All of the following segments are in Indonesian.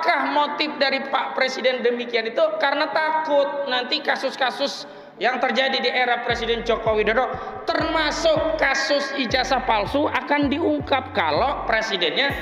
apakah motif dari Pak Presiden demikian itu karena takut nanti kasus-kasus yang terjadi di era Presiden Joko Widodo, termasuk kasus ijazah palsu, akan diungkap kalau presidennya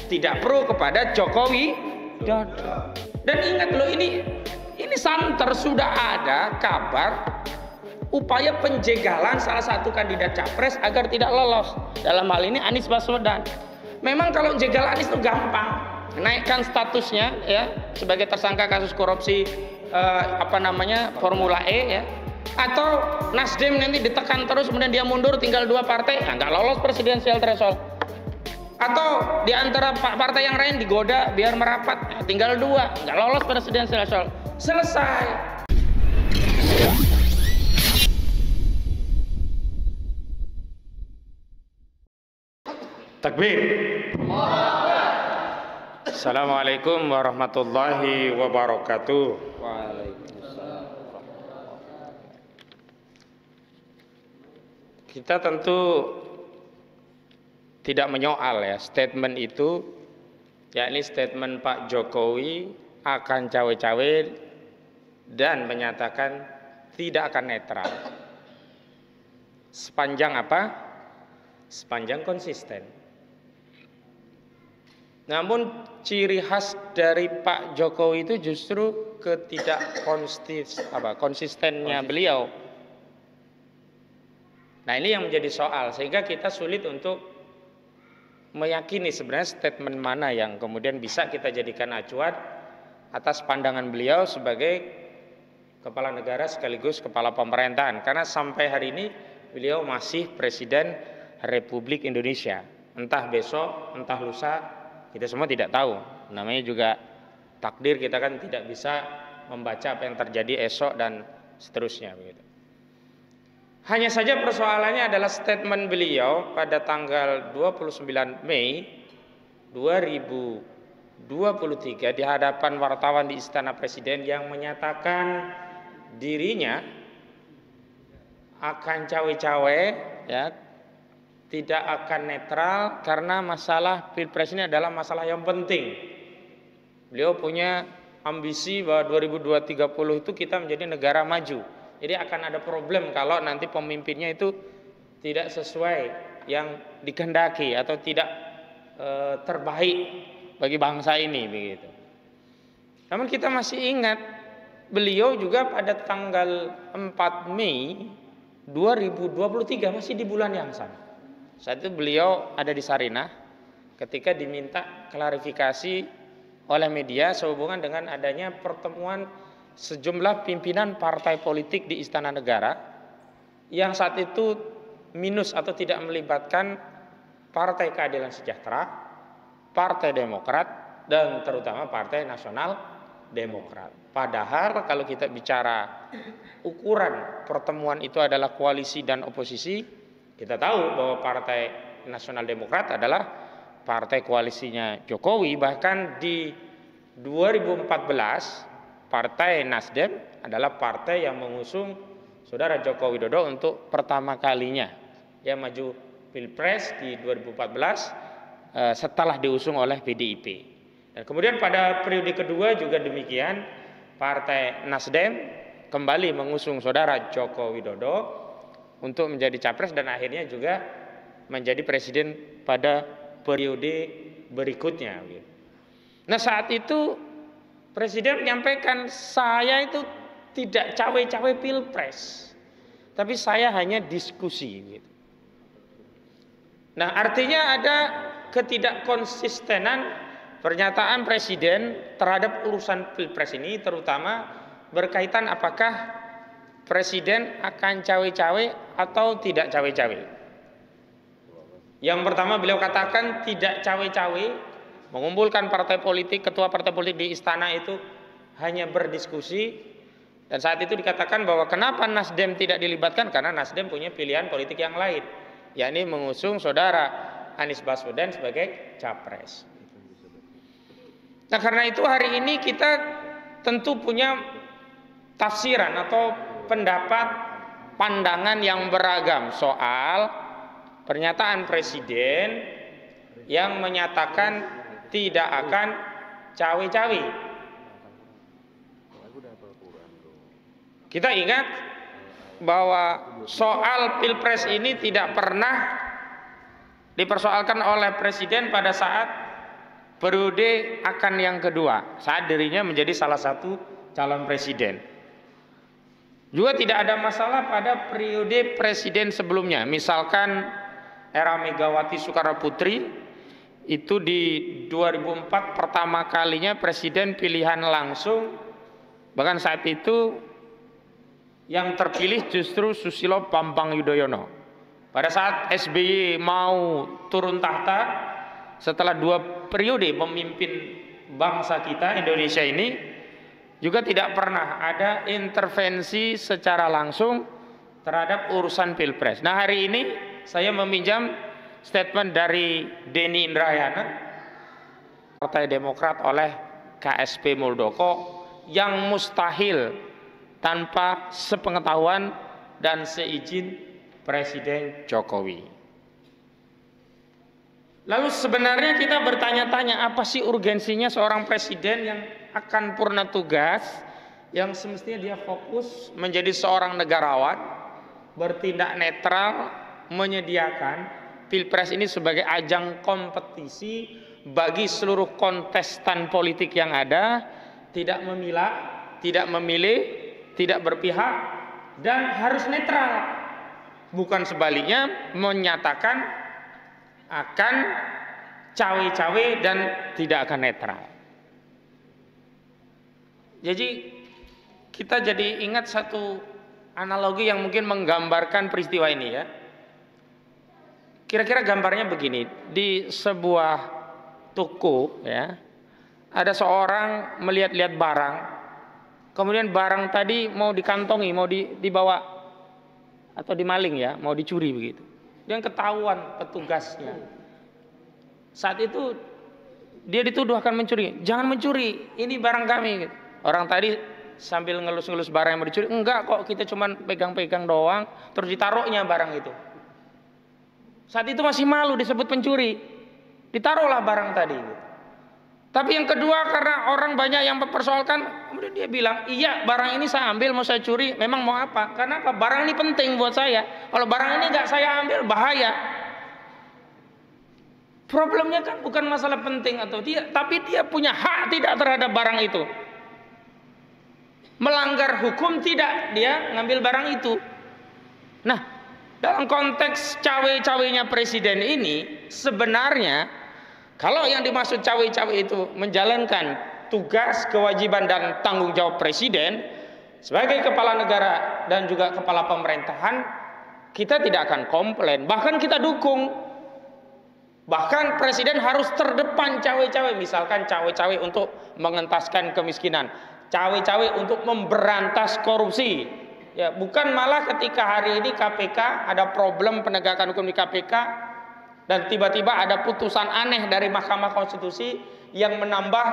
tidak pro kepada Jokowi Widodo. Dan ingat loh, ini santer, sudah ada kabar upaya penjegalan salah satu kandidat capres agar tidak lolos. Dalam hal ini Anies Baswedan. Memang kalau jegal Anies itu gampang, naikkan statusnya ya sebagai tersangka kasus korupsi Formula E ya, atau Nasdem nanti ditekan terus kemudian dia mundur tinggal 2 partai, nggak lolos presidensial threshold, atau di antara partai yang lain digoda biar merapat, tinggal 2, nggak lolos presidensial threshold, selesai. Takbir. Assalamualaikum warahmatullahi wabarakatuh. Waalaikumsalam. Kita tentu tidak menyoal ya statement itu, yakni statement Pak Jokowi akan cawe-cawe dan menyatakan tidak akan netral. Sepanjang apa? Sepanjang konsisten. Namun ciri khas dari Pak Jokowi itu justru konsistennya beliau. Nah, ini yang menjadi soal, sehingga kita sulit untuk meyakini sebenarnya statement mana yang kemudian bisa kita jadikan acuan atas pandangan beliau sebagai kepala negara sekaligus kepala pemerintahan. Karena sampai hari ini beliau masih Presiden Republik Indonesia. Entah besok, entah lusa, kita semua tidak tahu. Namanya juga takdir, kita kan tidak bisa membaca apa yang terjadi esok dan seterusnya begitu. Hanya saja persoalannya adalah statement beliau pada tanggal 29 Mei 2023 di hadapan wartawan di Istana Presiden yang menyatakan dirinya akan cawe-cawe ya, tidak akan netral karena masalah Pilpres ini adalah masalah yang penting. Beliau punya ambisi bahwa 2030 itu kita menjadi negara maju. Jadi akan ada problem kalau nanti pemimpinnya itu tidak sesuai yang dikehendaki atau tidak terbaik bagi bangsa ini begitu. Namun kita masih ingat beliau juga pada tanggal 4 Mei 2023 masih di bulan yang sama. Saat itu beliau ada di Sarinah ketika diminta klarifikasi oleh media sehubungan dengan adanya pertemuan sejumlah pimpinan partai politik di Istana Negara yang saat itu minus atau tidak melibatkan Partai Keadilan Sejahtera, Partai Demokrat, dan terutama Partai Nasional Demokrat. Padahal kalau kita bicara ukuran pertemuan itu adalah koalisi dan oposisi, kita tahu bahwa Partai Nasional Demokrat adalah partai koalisinya Jokowi. Bahkan di 2014 Partai Nasdem adalah partai yang mengusung Saudara Joko Widodo untuk pertama kalinya. Dia maju Pilpres di 2014 setelah diusung oleh PDIP. Dan kemudian pada periode kedua juga demikian, Partai Nasdem kembali mengusung Saudara Joko Widodo untuk menjadi capres dan akhirnya juga menjadi presiden pada periode berikutnya. Nah, saat itu presiden menyampaikan, saya itu tidak cawe-cawe Pilpres, tapi saya hanya diskusi. Nah, artinya ada ketidakkonsistenan pernyataan presiden terhadap urusan Pilpres ini, terutama berkaitan apakah presiden akan cawe-cawe atau tidak cawe-cawe. Yang pertama beliau katakan tidak cawe-cawe, mengumpulkan partai politik, ketua partai politik di istana itu hanya berdiskusi. Dan saat itu dikatakan bahwa kenapa Nasdem tidak dilibatkan, karena Nasdem punya pilihan politik yang lain, yakni mengusung Saudara Anies Baswedan sebagai capres. Nah, karena itu hari ini kita tentu punya tafsiran atau pendapat, pandangan yang beragam soal pernyataan presiden yang menyatakan tidak akan cawe-cawe. Kita ingat bahwa soal Pilpres ini tidak pernah dipersoalkan oleh Presiden pada saat periode akan yang kedua, saat dirinya menjadi salah satu calon presiden. Juga tidak ada masalah pada periode presiden sebelumnya, misalkan era Megawati Soekarno Putri, itu di 2004 pertama kalinya presiden pilihan langsung, bahkan saat itu yang terpilih justru Susilo Bambang Yudhoyono. Pada saat SBY mau turun tahta setelah 2 periode memimpin bangsa kita Indonesia ini, juga tidak pernah ada intervensi secara langsung terhadap urusan Pilpres. Nah, hari ini saya meminjam statement dari Denny Indrayana, Partai Demokrat oleh KSP Muldoko, yang mustahil tanpa sepengetahuan dan seizin Presiden Jokowi. Lalu sebenarnya kita bertanya-tanya, apa sih urgensinya seorang presiden yang akan purna tugas, yang semestinya dia fokus menjadi seorang negarawan, bertindak netral, menyediakan Pilpres ini sebagai ajang kompetisi bagi seluruh kontestan politik yang ada, tidak memilah, tidak memilih, tidak berpihak, dan harus netral, bukan sebaliknya menyatakan akan cawe-cawe dan tidak akan netral. Jadi kita jadi ingat satu analogi yang mungkin menggambarkan peristiwa ini ya. Kira-kira gambarnya begini, di sebuah toko ya, ada seorang melihat-lihat barang. Kemudian barang tadi mau dikantongi, mau dibawa atau dimaling ya, mau dicuri begitu. Dia ketahuan petugasnya. Saat itu dia dituduh akan mencuri. Jangan mencuri, ini barang kami. Orang tadi sambil ngelus-ngelus barang yang mau dicuri. Enggak kok, kita cuma pegang-pegang doang, terus ditaruhnya barang itu. Saat itu masih malu disebut pencuri. Ditaruhlah barang tadi. Tapi yang kedua, karena orang banyak yang mempersoalkan, kemudian dia bilang, iya barang ini saya ambil, mau saya curi, memang mau apa? Karena apa? Barang ini penting buat saya. Kalau barang ini nggak saya ambil, bahaya. Problemnya kan bukan masalah penting atau tidak, tapi dia punya hak tidak terhadap barang itu. Melanggar hukum tidak, dia ngambil barang itu. Nah, dalam konteks cawe-cawenya presiden ini, sebenarnya kalau yang dimaksud cawe-cawe itu menjalankan tugas, kewajiban, dan tanggung jawab presiden sebagai kepala negara dan juga kepala pemerintahan, kita tidak akan komplain, bahkan kita dukung. Bahkan presiden harus terdepan cawe-cawe, misalkan cawe-cawe untuk mengentaskan kemiskinan, cawe-cawe untuk memberantas korupsi. Ya, bukan malah ketika hari ini KPK ada problem penegakan hukum di KPK, dan tiba-tiba ada putusan aneh dari Mahkamah Konstitusi yang menambah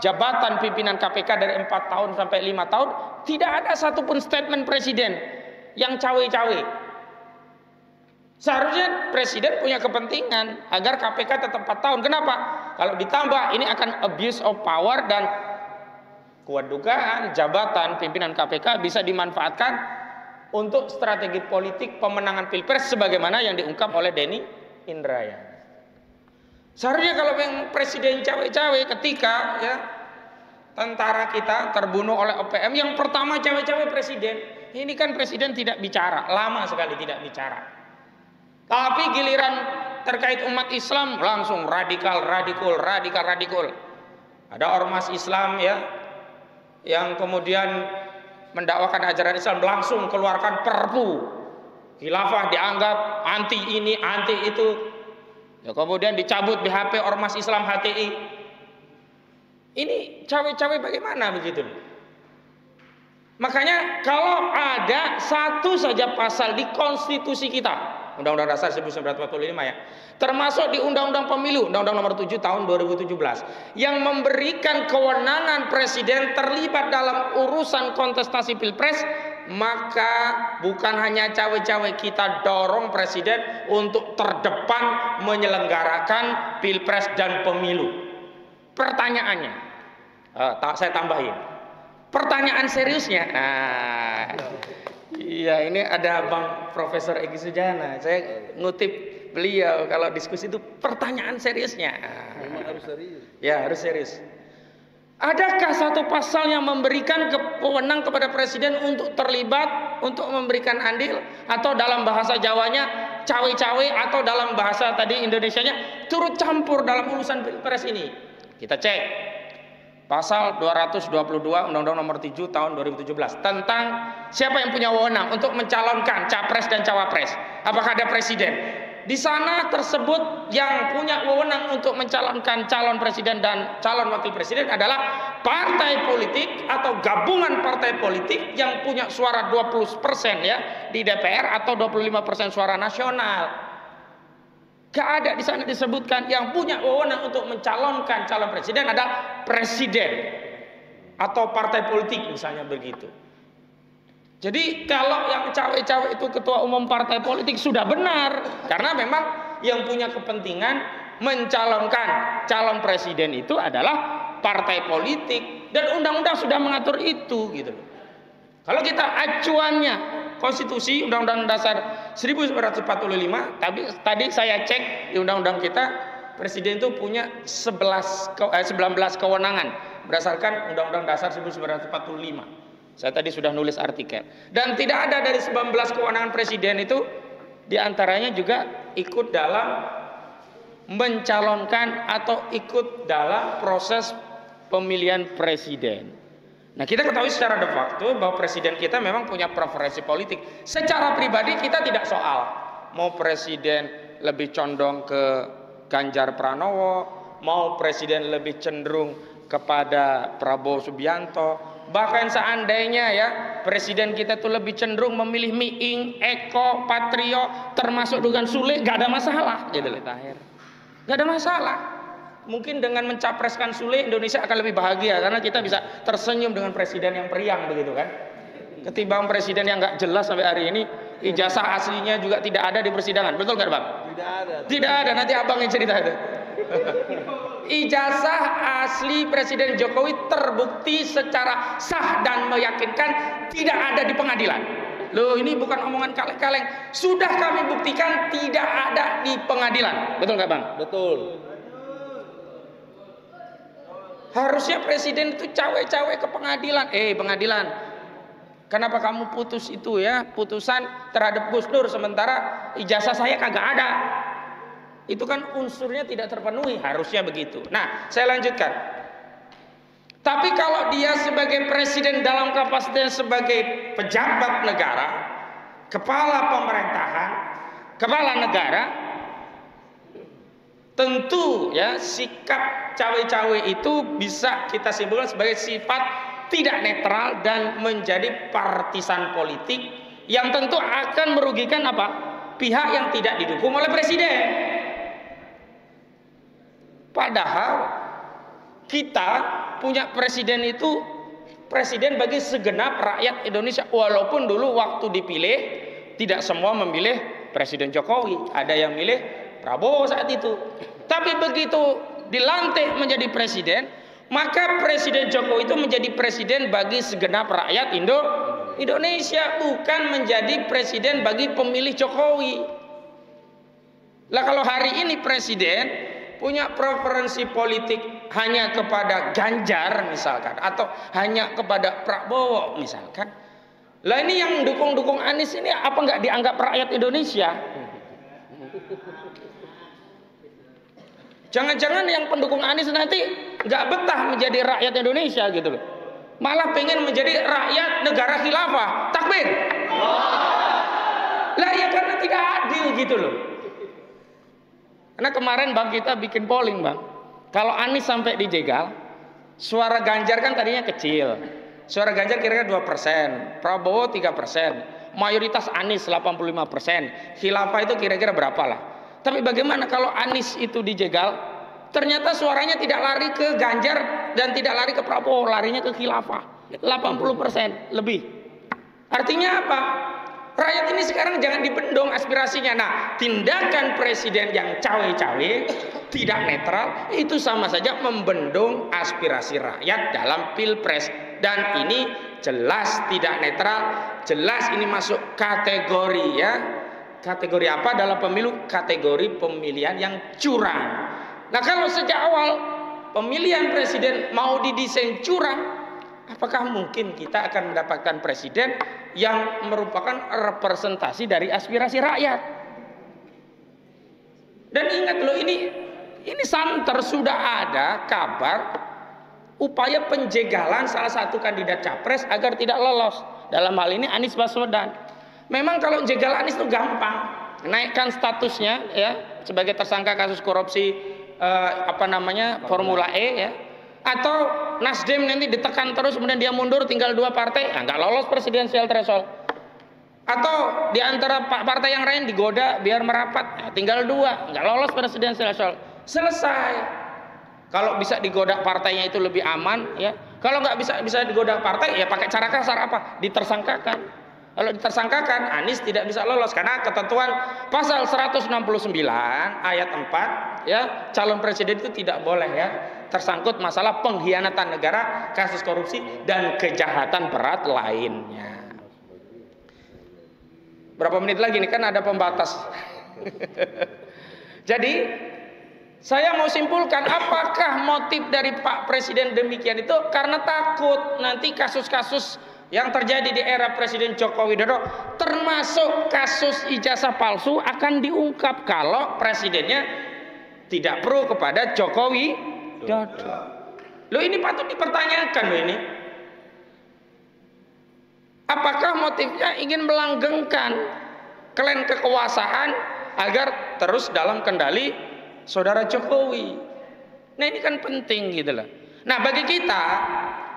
jabatan pimpinan KPK dari 4 tahun sampai 5 tahun. Tidak ada satupun statement presiden yang cawe-cawe. Seharusnya presiden punya kepentingan agar KPK tetap 4 tahun. Kenapa? Kalau ditambah ini akan abuse of power, dan kuat dugaan jabatan pimpinan KPK bisa dimanfaatkan untuk strategi politik pemenangan Pilpres sebagaimana yang diungkap oleh Denny Indrayana. Seharusnya kalau yang presiden cawe-cawe ketika ya tentara kita terbunuh oleh OPM, yang pertama cawe-cawe presiden. Ini kan presiden tidak bicara, lama sekali tidak bicara. Tapi giliran terkait umat Islam langsung radikal. Ada ormas Islam ya yang kemudian mendakwakan ajaran Islam, langsung keluarkan perpu. Khilafah dianggap anti ini, anti itu. Ya, kemudian dicabut BHP ormas Islam HTI. Ini cawe-cawe bagaimana begitu? Makanya kalau ada satu saja pasal di konstitusi kita, Undang-Undang Dasar 1945 ya, termasuk di Undang-Undang Pemilu, Undang-Undang Nomor 7 Tahun 2017, yang memberikan kewenangan presiden terlibat dalam urusan kontestasi Pilpres, maka bukan hanya cawe-cawe, kita dorong presiden untuk terdepan menyelenggarakan Pilpres dan Pemilu. Pertanyaannya, Saya tambahin. Pertanyaan seriusnya. Nah, iya ini ada Bang Profesor Egy Sujana. Saya ngutip beliau kalau diskusi itu pertanyaan seriusnya. Memang harus serius. Ya, harus serius. Adakah satu pasal yang memberikan wewenang kepada presiden untuk terlibat, untuk memberikan andil, atau dalam bahasa Jawanya cawe-cawe, atau dalam bahasa tadi Indonesianya turut campur dalam urusan pilpres ini? Kita cek pasal 222 Undang-Undang Nomor 7 Tahun 2017 tentang siapa yang punya wewenang untuk mencalonkan capres dan cawapres. Apakah ada presiden? Di sana tersebut yang punya wewenang untuk mencalonkan calon presiden dan calon wakil presiden adalah partai politik atau gabungan partai politik yang punya suara 20% ya di DPR atau 25% suara nasional. Gak ada di sana disebutkan yang punya wewenang untuk mencalonkan calon presiden adalah presiden atau partai politik misalnya begitu. Jadi kalau yang cawe-cawe itu ketua umum partai politik sudah benar, karena memang yang punya kepentingan mencalonkan calon presiden itu adalah partai politik dan undang-undang sudah mengatur itu gitu. Kalau kita acuannya konstitusi Undang-Undang Dasar 1945, tapi tadi saya cek di undang-undang kita presiden itu punya 19 kewenangan berdasarkan Undang-Undang Dasar 1945. Saya tadi sudah nulis artikel. Dan tidak ada dari 19 kewenangan presiden itu diantaranya juga ikut dalam mencalonkan atau ikut dalam proses pemilihan presiden. Nah, kita ketahui secara de facto bahwa presiden kita memang punya preferensi politik. Secara pribadi kita tidak soal mau presiden lebih condong ke Ganjar Pranowo, mau presiden lebih cenderung kepada Prabowo Subianto. Bahkan seandainya ya presiden kita tuh lebih cenderung memilih Miing, Eko, Patrio, termasuk dengan Sule, gak ada masalah gitu loh. Gak ada masalah. Mungkin dengan mencapreskan Sule Indonesia akan lebih bahagia karena kita bisa tersenyum dengan presiden yang periang begitu kan. Ketimbang presiden yang gak jelas sampai hari ini, ijazah aslinya juga tidak ada di persidangan. Betul gak Bang? Tidak ada. Tidak ada, nanti Abang yang cerita itu. Ijazah asli Presiden Jokowi terbukti secara sah dan meyakinkan tidak ada di pengadilan. Loh, ini bukan omongan kaleng-kaleng. Sudah kami buktikan tidak ada di pengadilan. Betul nggak Bang? Betul. Harusnya presiden itu cawe-cawe ke pengadilan. Pengadilan, kenapa kamu putus itu ya putusan terhadap Gus Dur sementara ijazah saya kagak ada? Itu kan unsurnya tidak terpenuhi, harusnya begitu. Nah, saya lanjutkan. Tapi kalau dia sebagai presiden dalam kapasitas sebagai pejabat negara, kepala pemerintahan, kepala negara, tentu ya sikap cawe-cawe itu bisa kita simpulkan sebagai sifat tidak netral dan menjadi partisan politik yang tentu akan merugikan apa? Pihak yang tidak didukung oleh presiden. Padahal kita punya presiden itu presiden bagi segenap rakyat Indonesia. Walaupun dulu waktu dipilih tidak semua memilih Presiden Jokowi, ada yang milih Prabowo saat itu. Tapi begitu dilantik menjadi presiden, maka Presiden Jokowi itu menjadi presiden bagi segenap rakyat Indonesia, bukan menjadi presiden bagi pemilih Jokowi. Lah kalau hari ini presiden punya preferensi politik hanya kepada Ganjar misalkan, atau hanya kepada Prabowo misalkan, lah ini yang dukung Anies ini apa nggak dianggap rakyat Indonesia? Jangan-jangan yang pendukung Anies nanti nggak betah menjadi rakyat Indonesia gitu loh, malah pengen menjadi rakyat negara khilafah. Takbir. Lah ya karena tidak adil gitu loh. Karena kemarin Bang kita bikin polling Bang, kalau Anies sampai dijegal, suara Ganjar kan tadinya kecil, suara Ganjar kira-kira 2%, Prabowo 3%, mayoritas Anies 85%, khilafah itu kira-kira berapa lah. Tapi bagaimana kalau Anies itu dijegal, ternyata suaranya tidak lari ke Ganjar dan tidak lari ke Prabowo, larinya ke khilafah 80% lebih. Artinya apa? Rakyat ini sekarang jangan dibendong aspirasinya. Nah, tindakan presiden yang cawe-cawe, tidak netral, itu sama saja membendung aspirasi rakyat dalam pilpres. Dan ini jelas tidak netral, jelas ini masuk kategori ya. Kategori apa dalam pemilu? Kategori pemilihan yang curang. Nah, kalau sejak awal pemilihan presiden mau didesain curang, apakah mungkin kita akan mendapatkan presiden yang merupakan representasi dari aspirasi rakyat? Dan ingat loh, ini santer sudah ada kabar upaya penjegalan salah satu kandidat capres agar tidak lolos. Dalam hal ini Anies Baswedan. Memang kalau jegal Anies itu gampang, naikkan statusnya ya sebagai tersangka kasus korupsi Formula E ya. Atau Nasdem nanti ditekan terus kemudian dia mundur tinggal 2 partai, nggak lolos presidensial threshold. Atau di antara partai yang lain digoda biar merapat, tinggal 2, nggak lolos presidensial threshold. Selesai. Kalau bisa digoda partainya itu lebih aman ya. Kalau nggak bisa digoda partai ya pakai cara kasar apa? Ditersangkakan. Kalau ditersangkakan Anies tidak bisa lolos karena ketentuan pasal 169 ayat 4 ya, calon presiden itu tidak boleh ya tersangkut masalah pengkhianatan negara, kasus korupsi dan kejahatan berat lainnya. Berapa menit lagi nih, kan ada pembatas. Jadi saya mau simpulkan, apakah motif dari Pak Presiden demikian itu karena takut nanti kasus-kasus yang terjadi di era Presiden Joko Widodo, termasuk kasus ijazah palsu, akan diungkap kalau presidennya tidak pro kepada Jokowi. Loh, ini patut dipertanyakan loh ini. Apakah motifnya ingin melanggengkan klaim kekuasaan agar terus dalam kendali saudara Jokowi? Nah, ini kan penting gitu loh. Nah, bagi kita,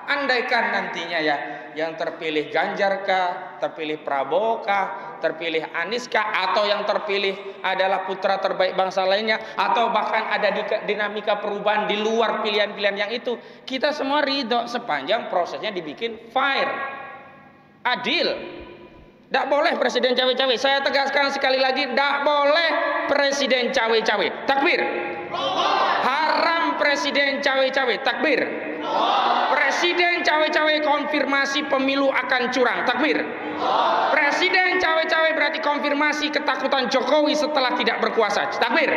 andaikan nantinya ya yang terpilih Ganjar kah, terpilih Prabowo kah, terpilih Anies kah, atau yang terpilih adalah putra terbaik bangsa lainnya, atau bahkan ada dinamika perubahan di luar pilihan-pilihan yang itu, kita semua ridho sepanjang prosesnya dibikin fair, adil. Tidak boleh presiden cawe-cawe. Saya tegaskan sekali lagi, tidak boleh presiden cawe-cawe. Takbir. Haram presiden cawe-cawe. Takbir. Presiden cawe-cawe konfirmasi pemilu akan curang. Takbir. Presiden cawe-cawe berarti konfirmasi ketakutan Jokowi setelah tidak berkuasa. Takbir.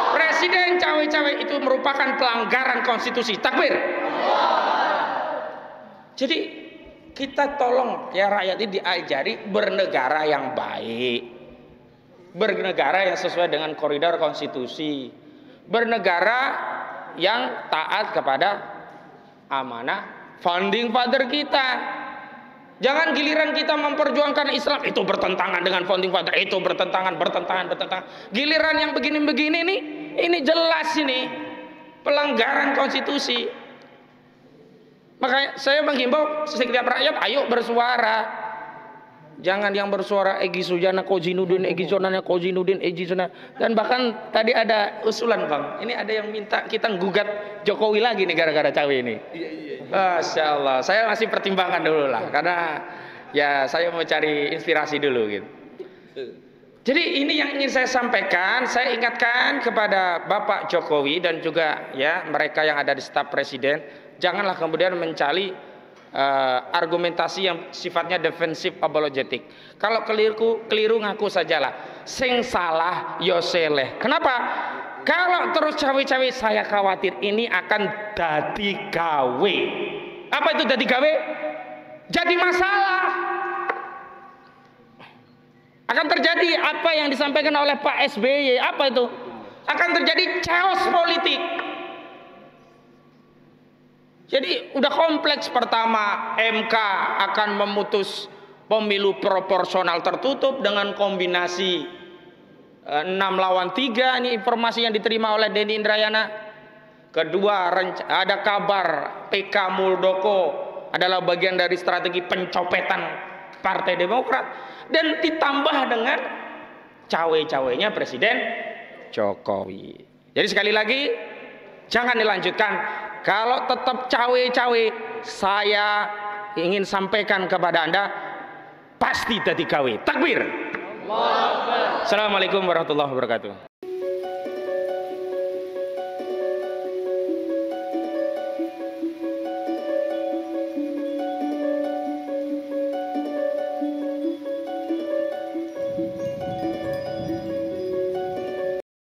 Presiden cawe-cawe itu merupakan pelanggaran konstitusi. Takbir. Jadi kita tolong ya rakyat ini diajari bernegara yang baik, bernegara yang sesuai dengan koridor konstitusi, bernegara yang taat kepada amanah founding father kita. Jangan giliran kita memperjuangkan Islam itu bertentangan dengan founding father, itu bertentangan. Giliran yang begini-begini nih, ini jelas ini pelanggaran konstitusi. Makanya saya menghimbau setiap rakyat, ayo bersuara. Jangan yang bersuara Egy Sujana Kozinudin, Egy Sonana Kozinudin, Egy Sonana. Dan bahkan tadi ada usulan Bang, ini ada yang minta kita gugat Jokowi lagi nih gara-gara cawe ini. Masya Allah, saya masih pertimbangkan dulu lah, karena ya saya mau cari inspirasi dulu gitu. Jadi ini yang ingin saya sampaikan, saya ingatkan kepada Bapak Jokowi dan juga ya mereka yang ada di staf presiden, janganlah kemudian mencari argumentasi yang sifatnya defensif apologetik. Kalau keliru ngaku sajalah. Sing salah yo seleh. Kenapa? Kalau terus cawe-cawe saya khawatir ini akan dadi gawe. Apa itu dadi gawe? Jadi masalah. Akan terjadi apa yang disampaikan oleh Pak SBY. Apa itu? Akan terjadi chaos politik. Jadi udah kompleks. Pertama, MK akan memutus pemilu proporsional tertutup dengan kombinasi 6 lawan 3. Ini informasi yang diterima oleh Denny Indrayana. Kedua, ada kabar PK Muldoko adalah bagian dari strategi pencopetan Partai Demokrat. Dan ditambah dengan cawe-cawenya Presiden Jokowi. Jadi sekali lagi, jangan dilanjutkan. Kalau tetap cawe-cawe, saya ingin sampaikan kepada Anda, pasti dadi gawe. Takbir. Assalamualaikum warahmatullahi wabarakatuh.